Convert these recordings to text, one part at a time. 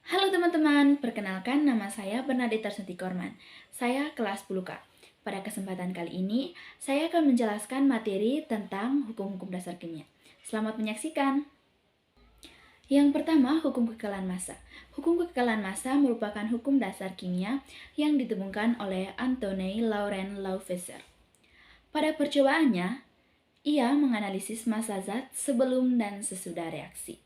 Halo teman-teman, perkenalkan nama saya Bernadette Suti-Korman. Saya kelas 10K. Pada kesempatan kali ini, saya akan menjelaskan materi tentang hukum-hukum dasar kimia. Selamat menyaksikan. Yang pertama, hukum kekekalan massa. Hukum kekekalan massa merupakan hukum dasar kimia yang ditemukan oleh Anthony Laurent Lavoisier. Pada percobaannya, ia menganalisis massa zat sebelum dan sesudah reaksi.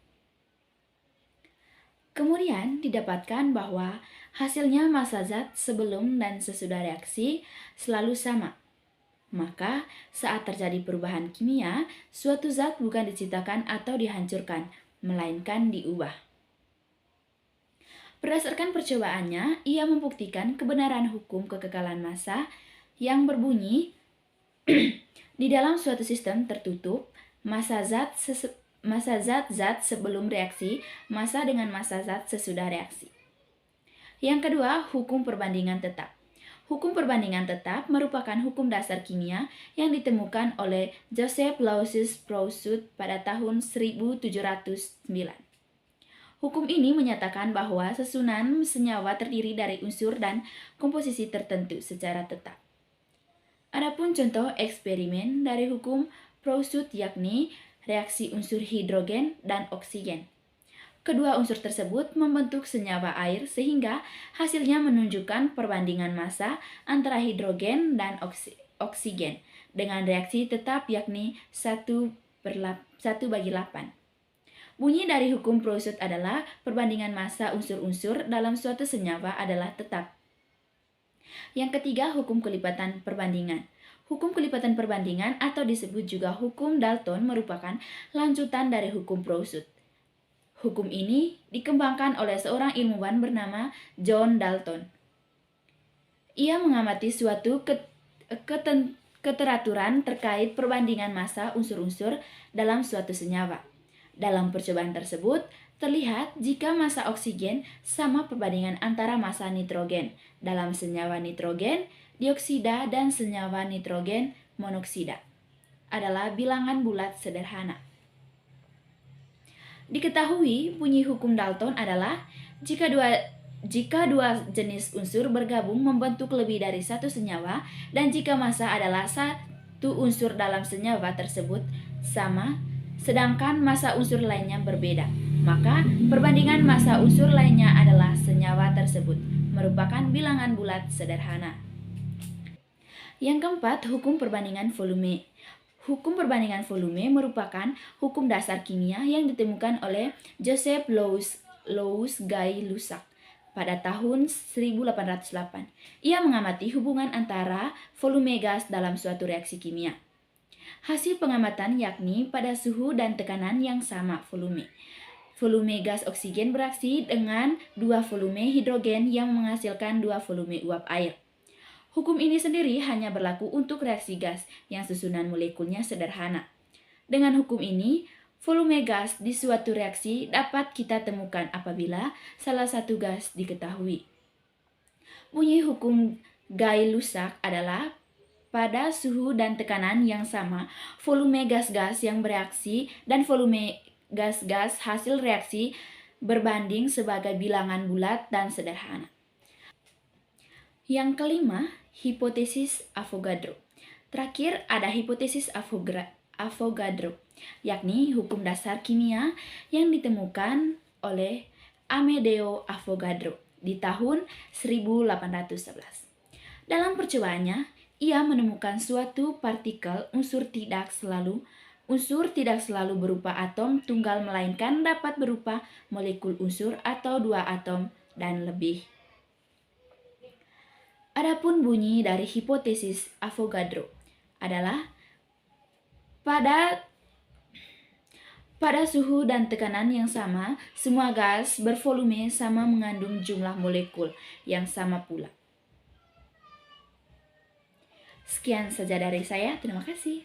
Kemudian didapatkan bahwa hasilnya massa zat sebelum dan sesudah reaksi selalu sama. Maka saat terjadi perubahan kimia, suatu zat bukan diciptakan atau dihancurkan, melainkan diubah. Berdasarkan percobaannya, ia membuktikan kebenaran hukum kekekalan massa yang berbunyi di dalam suatu sistem tertutup, massa zat sebelum reaksi, massa dengan massa zat sesudah reaksi. Yang kedua, hukum perbandingan tetap. Hukum perbandingan tetap merupakan hukum dasar kimia yang ditemukan oleh Joseph Louis Proust pada tahun 1709. Hukum ini menyatakan bahwa susunan senyawa terdiri dari unsur dan komposisi tertentu secara tetap. Adapun contoh eksperimen dari hukum Proust yakni reaksi unsur hidrogen dan oksigen. Kedua unsur tersebut membentuk senyawa air sehingga hasilnya menunjukkan perbandingan massa antara hidrogen dan oksigen dengan reaksi tetap yakni 1/8. Bunyi dari hukum Proust adalah perbandingan massa unsur-unsur dalam suatu senyawa adalah tetap. Yang ketiga, hukum kelipatan perbandingan. Hukum kelipatan perbandingan atau disebut juga hukum Dalton merupakan lanjutan dari hukum Proust. Hukum ini dikembangkan oleh seorang ilmuwan bernama John Dalton. Ia mengamati suatu keteraturan terkait perbandingan massa unsur-unsur dalam suatu senyawa. Dalam percobaan tersebut, terlihat jika massa oksigen sama perbandingan antara massa nitrogen dalam senyawa nitrogen, dioksida, dan senyawa nitrogen monoksida adalah bilangan bulat sederhana. Diketahui bunyi hukum Dalton adalah jika dua jenis unsur bergabung membentuk lebih dari satu senyawa dan jika massa adalah satu unsur dalam senyawa tersebut sama, sedangkan massa unsur lainnya berbeda, maka perbandingan massa unsur lainnya adalah senyawa tersebut, merupakan bilangan bulat sederhana. Yang keempat, hukum perbandingan volume. Hukum perbandingan volume merupakan hukum dasar kimia yang ditemukan oleh Joseph Louis Gay Lussac pada tahun 1808. Ia mengamati hubungan antara volume gas dalam suatu reaksi kimia. Hasil pengamatan yakni pada suhu dan tekanan yang sama volume. Volume gas oksigen bereaksi dengan dua volume hidrogen yang menghasilkan dua volume uap air. Hukum ini sendiri hanya berlaku untuk reaksi gas yang susunan molekulnya sederhana. Dengan hukum ini, volume gas di suatu reaksi dapat kita temukan apabila salah satu gas diketahui. Bunyi hukum Gay-Lussac adalah pada suhu dan tekanan yang sama, volume gas-gas yang bereaksi dan volume gas-gas hasil reaksi berbanding sebagai bilangan bulat dan sederhana. Yang kelima, hipotesis Avogadro. Terakhir ada hipotesis Avogadro, yakni hukum dasar kimia yang ditemukan oleh Amedeo Avogadro di tahun 1811. Dalam percobaannya, ia menemukan suatu partikel unsur tidak selalu berupa atom tunggal melainkan dapat berupa molekul unsur atau dua atom dan lebih. Adapun bunyi dari hipotesis Avogadro adalah pada suhu dan tekanan yang sama, semua gas bervolume sama mengandung jumlah molekul yang sama pula. Sekian saja dari saya, terima kasih.